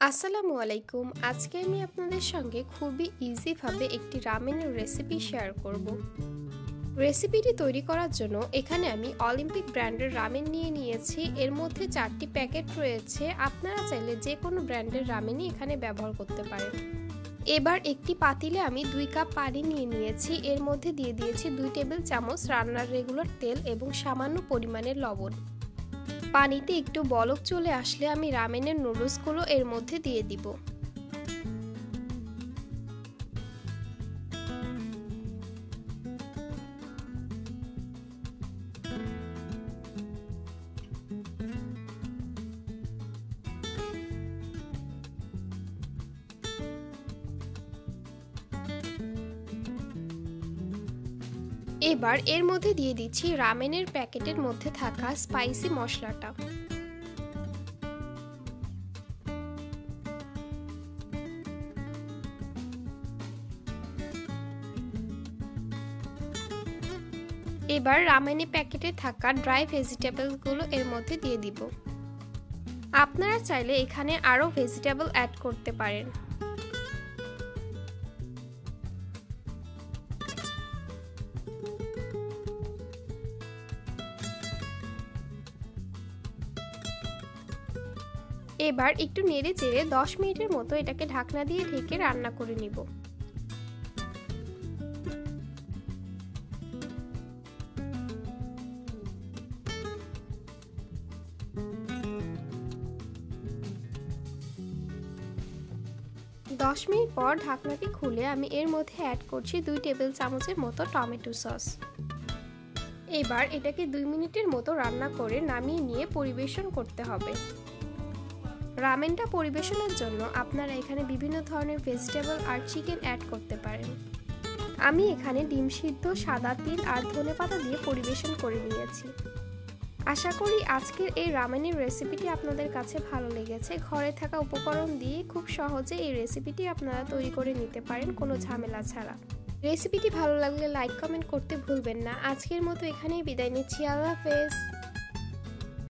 আসসালামু আলাইকুম। আজকে আমি আপনাদের সঙ্গে খুবই ইজিভাবে একটি রামেনের রেসিপি শেয়ার করব। রেসিপিটি তৈরি করার জন্য এখানে আমি অলিম্পিক ব্র্যান্ডের রামেন নিয়ে নিয়েছি। এর মধ্যে 4টি প্যাকেট রয়েছে। আপনারা চাইলে যে কোনো ব্র্যান্ডের রামেনই এখানে ব্যবহার করতে পারেন। এবার একটি পাতিলে আমি 2 কাপ পানি নিয়ে নিয়েছি। এর মধ্যে দিয়ে দিয়েছি 2 টেবিল চামচ রান্নার রেগুলার তেল এবং সামান্য পরিমাণের লবণ। পানিতে একটু বলক চলে আসলে আমি রামেনের নুডলসগুলো এর মধ্যে দিয়ে দিব। এবার এর মধ্যে দিয়ে দিচ্ছি রামেনের প্যাকেটের মধ্যে থাকা স্পাইসি মশলাটা। এবার রামেনের প্যাকেটে থাকা ড্রাই ভেজিটেবলগুলো এর মধ্যে দিয়ে দিব। আপনারা চাইলে এখানে আরও ভেজিটেবল অ্যাড করতে পারেন। এবার একটু নেড়ে চেড়ে 10 মিনিটের মতো এটাকে ঢাকনা দিয়ে ঢেকে রান্না করে নিব। দশ মিনিট পর ঢাকনাটি খুলে আমি এর মধ্যে অ্যাড করছি 2 টেবিল চামচের মতো টমেটো সস। এবার এটাকে 2 মিনিটের মতো রান্না করে নামিয়ে নিয়ে পরিবেশন করতে হবে। রামেনটা পরিবেশনের জন্য আপনারা এখানে বিভিন্ন ধরনের ভেজিটেবল আর চিকেন অ্যাড করতে পারেন। আমি এখানে ডিম সিদ্ধ, সাদা তিল আর ধনেপাতা দিয়ে পরিবেশন করে নিয়েছি। আশা করি আজকের এই রামেনের রেসিপিটি আপনাদের কাছে ভালো লেগেছে। ঘরে থাকা উপকরণ দিয়ে খুব সহজে এই রেসিপিটি আপনারা তৈরি করে নিতে পারেন কোনো ঝামেলা ছাড়া। রেসিপিটি ভালো লাগলে লাইক কমেন্ট করতে ভুলবেন না। আজকের মতো এখানেই বিদায় নিচ্ছি। আল্লাহ হাফেজ।